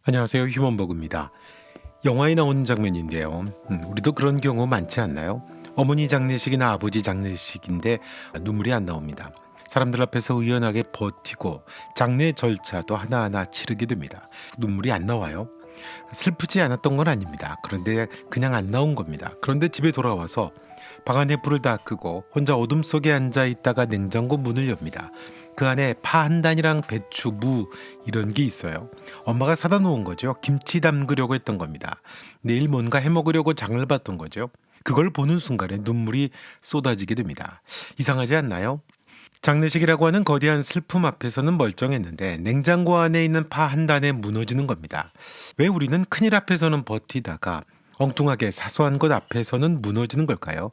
안녕하세요. 휴먼버그입니다. 영화에 나오는 장면인데요. 우리도 그런 경우 많지 않나요? 어머니 장례식이나 아버지 장례식인데 눈물이 안 나옵니다. 사람들 앞에서 의연하게 버티고 장례 절차도 하나하나 치르게 됩니다. 눈물이 안 나와요. 슬프지 않았던 건 아닙니다. 그런데 그냥 안 나온 겁니다. 그런데 집에 돌아와서 방 안에 불을 다 끄고 혼자 어둠 속에 앉아 있다가 냉장고 문을 엽니다. 그 안에 파 한 단이랑 배추, 무 이런 게 있어요. 엄마가 사다 놓은 거죠. 김치 담그려고 했던 겁니다. 내일 뭔가 해 먹으려고 장을 봤던 거죠. 그걸 보는 순간에 눈물이 쏟아지게 됩니다. 이상하지 않나요? 장례식이라고 하는 거대한 슬픔 앞에서는 멀쩡했는데 냉장고 안에 있는 파 한 단에 무너지는 겁니다. 왜 우리는 큰일 앞에서는 버티다가 엉뚱하게 사소한 것 앞에서는 무너지는 걸까요?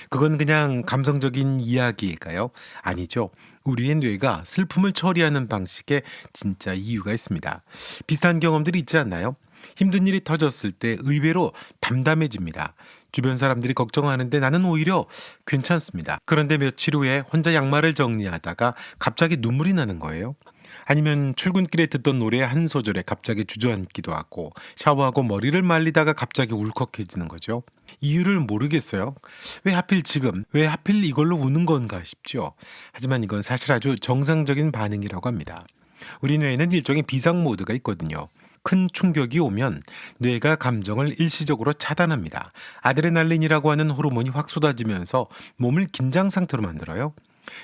그건 그냥 감성적인 이야기일까요? 아니죠. 우리의 뇌가 슬픔을 처리하는 방식에 진짜 이유가 있습니다. 비슷한 경험들이 있지 않나요? 힘든 일이 터졌을 때 의외로 담담해집니다. 주변 사람들이 걱정하는데 나는 오히려 괜찮습니다. 그런데 며칠 후에 혼자 양말을 정리하다가 갑자기 눈물이 나는 거예요. 아니면 출근길에 듣던 노래 한 소절에 갑자기 주저앉기도 하고 샤워하고 머리를 말리다가 갑자기 울컥해지는 거죠. 이유를 모르겠어요. 왜 하필 지금, 왜 하필 이걸로 우는 건가 싶죠. 하지만 이건 사실 아주 정상적인 반응이라고 합니다. 우리 뇌에는 일종의 비상 모드가 있거든요. 큰 충격이 오면 뇌가 감정을 일시적으로 차단합니다. 아드레날린이라고 하는 호르몬이 확 쏟아지면서 몸을 긴장 상태로 만들어요.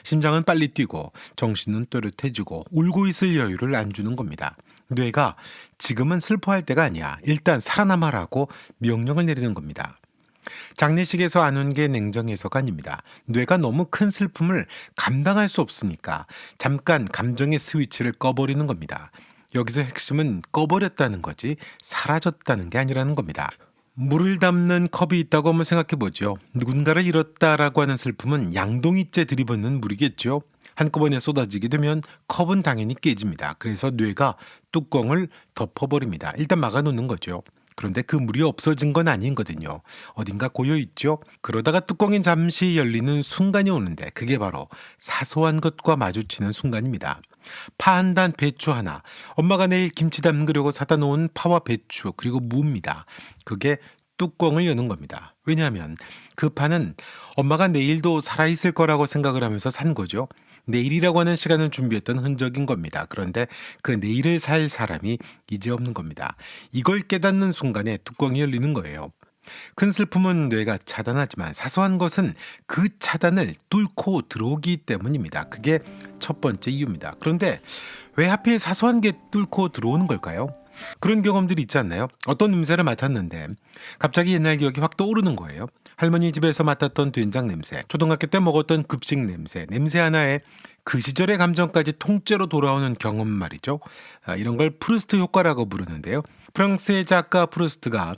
심장은 빨리 뛰고 정신은 또렷해지고 울고 있을 여유를 안 주는 겁니다. 뇌가 지금은 슬퍼할 때가 아니야. 일단 살아남아라고 명령을 내리는 겁니다. 장례식에서 안 온 게 냉정해서가 아닙니다. 뇌가 너무 큰 슬픔을 감당할 수 없으니까 잠깐 감정의 스위치를 꺼버리는 겁니다. 여기서 핵심은 꺼버렸다는 거지 사라졌다는 게 아니라는 겁니다. 물을 담는 컵이 있다고 한번 생각해 보죠. 누군가를 잃었다라고 하는 슬픔은 양동이째 들이붓는 물이겠죠. 한꺼번에 쏟아지게 되면 컵은 당연히 깨집니다. 그래서 뇌가 뚜껑을 덮어버립니다. 일단 막아놓는 거죠. 그런데 그 물이 없어진 건 아닌거든요. 어딘가 고여있죠. 그러다가 뚜껑이 잠시 열리는 순간이 오는데 그게 바로 사소한 것과 마주치는 순간입니다. 파 한 단, 배추 하나. 엄마가 내일 김치 담그려고 사다 놓은 파와 배추 그리고 무입니다. 그게 뚜껑을 여는 겁니다. 왜냐하면 그 파는 엄마가 내일도 살아있을 거라고 생각을 하면서 산 거죠. 내일이라고 하는 시간을 준비했던 흔적인 겁니다. 그런데 그 내일을 살 사람이 이제 없는 겁니다. 이걸 깨닫는 순간에 뚜껑이 열리는 거예요. 큰 슬픔은 뇌가 차단하지만 사소한 것은 그 차단을 뚫고 들어오기 때문입니다. 그게 첫 번째 이유입니다. 그런데 왜 하필 사소한 게 뚫고 들어오는 걸까요? 그런 경험들이 있지 않나요? 어떤 냄새를 맡았는데 갑자기 옛날 기억이 확 떠오르는 거예요. 할머니 집에서 맡았던 된장 냄새, 초등학교 때 먹었던 급식 냄새, 냄새 하나에 그 시절의 감정까지 통째로 돌아오는 경험 말이죠. 이런 걸 프루스트 효과라고 부르는데요. 프랑스의 작가 프루스트가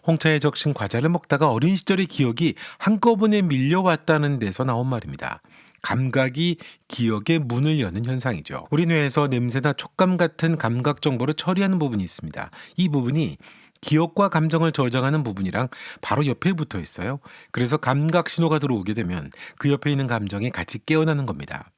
홍차에 적신 과자를 먹다가 어린 시절의 기억이 한꺼번에 밀려왔다는 데서 나온 말입니다. 감각이 기억의 문을 여는 현상이죠. 우리 뇌에서 냄새나 촉감 같은 감각 정보를 처리하는 부분이 있습니다. 이 부분이 기억과 감정을 저장하는 부분이랑 바로 옆에 붙어 있어요. 그래서 감각 신호가 들어오게 되면 그 옆에 있는 감정이 같이 깨어나는 겁니다.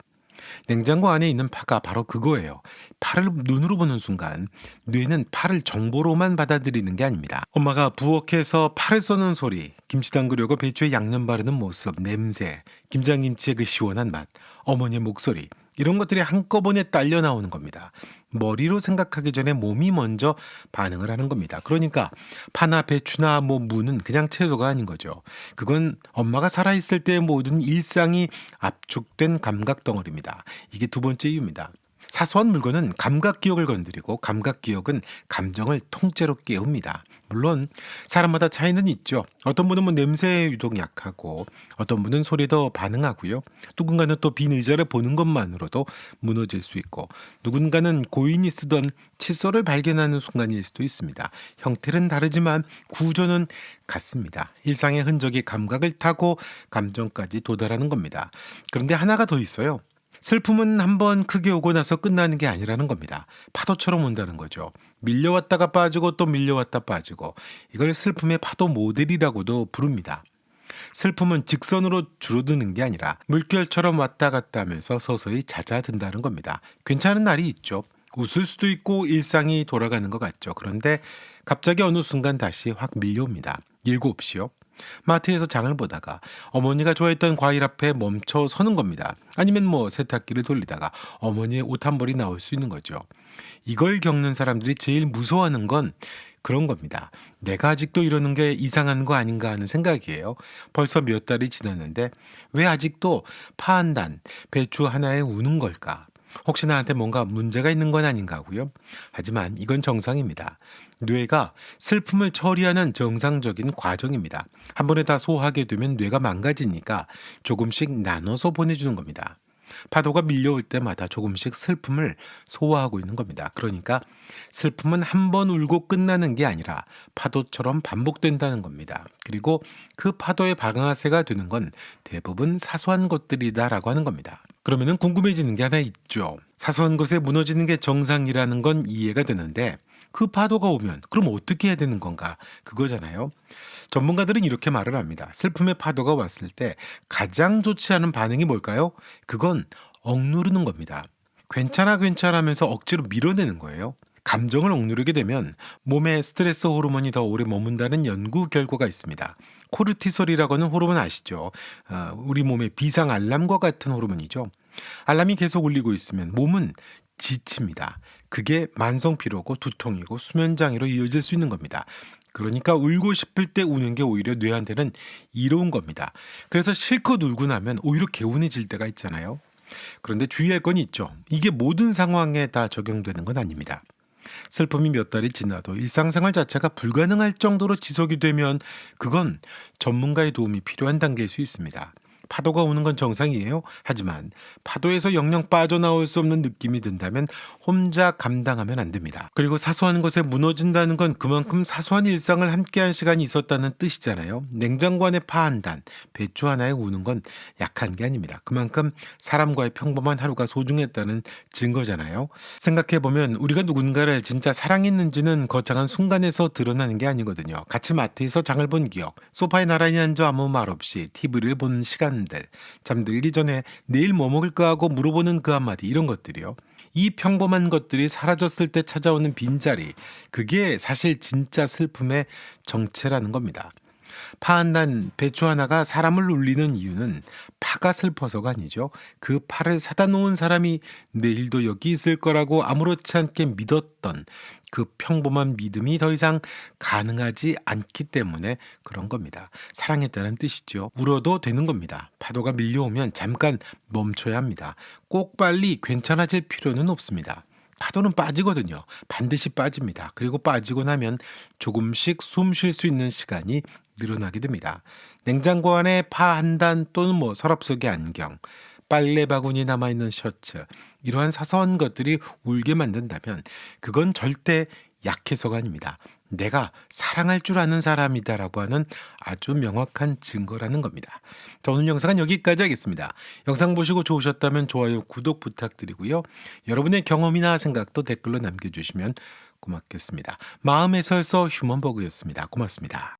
냉장고 안에 있는 파가 바로 그거예요. 파를 눈으로 보는 순간 뇌는 파를 정보로만 받아들이는 게 아닙니다. 엄마가 부엌에서 파를 써는 소리, 김치 담그려고 배추에 양념 바르는 모습, 냄새, 김장김치의 그 시원한 맛, 어머니의 목소리 이런 것들이 한꺼번에 딸려 나오는 겁니다. 머리로 생각하기 전에 몸이 먼저 반응을 하는 겁니다. 그러니까 파나 배추나 무는 그냥 채소가 아닌 거죠. 그건 엄마가 살아있을 때의 모든 일상이 압축된 감각 덩어리입니다. 이게 두 번째 이유입니다. 사소한 물건은 감각 기억을 건드리고 감각 기억은 감정을 통째로 깨웁니다. 물론 사람마다 차이는 있죠. 어떤 분은 냄새에 유독 약하고 어떤 분은 소리에 더 반응하고요. 누군가는 또 빈 의자를 보는 것만으로도 무너질 수 있고 누군가는 고인이 쓰던 칫솔을 발견하는 순간일 수도 있습니다. 형태는 다르지만 구조는 같습니다. 일상의 흔적이 감각을 타고 감정까지 도달하는 겁니다. 그런데 하나가 더 있어요. 슬픔은 한번 크게 오고 나서 끝나는 게 아니라는 겁니다. 파도처럼 온다는 거죠. 밀려왔다가 빠지고 또 밀려왔다 빠지고 이걸 슬픔의 파도 모델이라고도 부릅니다. 슬픔은 직선으로 줄어드는 게 아니라 물결처럼 왔다 갔다 하면서 서서히 잦아든다는 겁니다. 괜찮은 날이 있죠. 웃을 수도 있고 일상이 돌아가는 것 같죠. 그런데 갑자기 어느 순간 다시 확 밀려옵니다. 7시요. 마트에서 장을 보다가 어머니가 좋아했던 과일 앞에 멈춰 서는 겁니다. 아니면 뭐 세탁기를 돌리다가 어머니의 옷 한 벌이 나올 수 있는 거죠. 이걸 겪는 사람들이 제일 무서워하는 건 그런 겁니다. 내가 아직도 이러는 게 이상한 거 아닌가 하는 생각이에요. 벌써 몇 달이 지났는데 왜 아직도 파 한 단, 배추 하나에 우는 걸까? 혹시 나한테 뭔가 문제가 있는 건 아닌가 하고요. 하지만 이건 정상입니다. 뇌가 슬픔을 처리하는 정상적인 과정입니다. 한 번에 다 소화하게 되면 뇌가 망가지니까 조금씩 나눠서 보내주는 겁니다. 파도가 밀려올 때마다 조금씩 슬픔을 소화하고 있는 겁니다. 그러니까 슬픔은 한 번 울고 끝나는 게 아니라 파도처럼 반복된다는 겁니다. 그리고 그 파도의 방아쇠가 되는 건 대부분 사소한 것들이다라고 하는 겁니다. 그러면은 궁금해지는 게 하나 있죠. 사소한 것에 무너지는 게 정상이라는 건 이해가 되는데 그 파도가 오면 그럼 어떻게 해야 되는 건가? 그거잖아요. 전문가들은 이렇게 말을 합니다. 슬픔의 파도가 왔을 때 가장 좋지 않은 반응이 뭘까요? 그건 억누르는 겁니다. 괜찮아, 괜찮아 하면서 억지로 밀어내는 거예요. 감정을 억누르게 되면 몸에 스트레스 호르몬이 더 오래 머문다는 연구 결과가 있습니다. 코르티솔이라고 하는 호르몬 아시죠? 우리 몸의 비상 알람과 같은 호르몬이죠. 알람이 계속 울리고 있으면 몸은 지칩니다. 그게 만성 피로고 두통이고 수면 장애로 이어질 수 있는 겁니다. 그러니까 울고 싶을 때 우는 게 오히려 뇌한테는 이로운 겁니다. 그래서 실컷 울고 나면 오히려 개운해질 때가 있잖아요. 그런데 주의할 건 있죠. 이게 모든 상황에 다 적용되는 건 아닙니다. 슬픔이 몇 달이 지나도 일상생활 자체가 불가능할 정도로 지속이 되면 그건 전문가의 도움이 필요한 단계일 수 있습니다. 파도가 오는 건 정상이에요. 하지만 파도에서 영영 빠져나올 수 없는 느낌이 든다면 혼자 감당하면 안 됩니다. 그리고 사소한 것에 무너진다는 건 그만큼 사소한 일상을 함께한 시간이 있었다는 뜻이잖아요. 냉장고 안에 파 한 단, 배추 하나에 우는 건 약한 게 아닙니다. 그만큼 사람과의 평범한 하루가 소중했다는 증거잖아요. 생각해보면 우리가 누군가를 진짜 사랑했는지는 거창한 순간에서 드러나는 게 아니거든요. 같이 마트에서 장을 본 기억, 소파에 나란히 앉아 아무 말 없이 TV를 본 시간들, 잠들기 전에 내일 뭐 먹을까 하고 물어보는 그 한마디, 이런 것들이요. 이 평범한 것들이 사라졌을 때 찾아오는 빈자리, 그게 사실 진짜 슬픔의 정체라는 겁니다. 파 한 단, 배추 하나가 사람을 울리는 이유는 파가 슬퍼서가 아니죠. 그 파를 사다 놓은 사람이 내일도 여기 있을 거라고 아무렇지 않게 믿었던 그 평범한 믿음이 더 이상 가능하지 않기 때문에 그런 겁니다. 사랑했다는 뜻이죠. 울어도 되는 겁니다. 파도가 밀려오면 잠깐 멈춰야 합니다. 꼭 빨리 괜찮아질 필요는 없습니다. 파도는 빠지거든요. 반드시 빠집니다. 그리고 빠지고 나면 조금씩 숨 쉴 수 있는 시간이 늘어나게 됩니다. 냉장고 안에 파 한 단 또는 뭐 서랍 속의 안경, 빨래 바구니 남아있는 셔츠, 이러한 사소한 것들이 울게 만든다면 그건 절대 약해서가 아닙니다. 내가 사랑할 줄 아는 사람이다라고 하는 아주 명확한 증거라는 겁니다. 자, 오늘 영상은 여기까지 하겠습니다. 영상 보시고 좋으셨다면 좋아요, 구독 부탁드리고요. 여러분의 경험이나 생각도 댓글로 남겨주시면 고맙겠습니다. 마음의 설서 휴먼버그였습니다. 고맙습니다.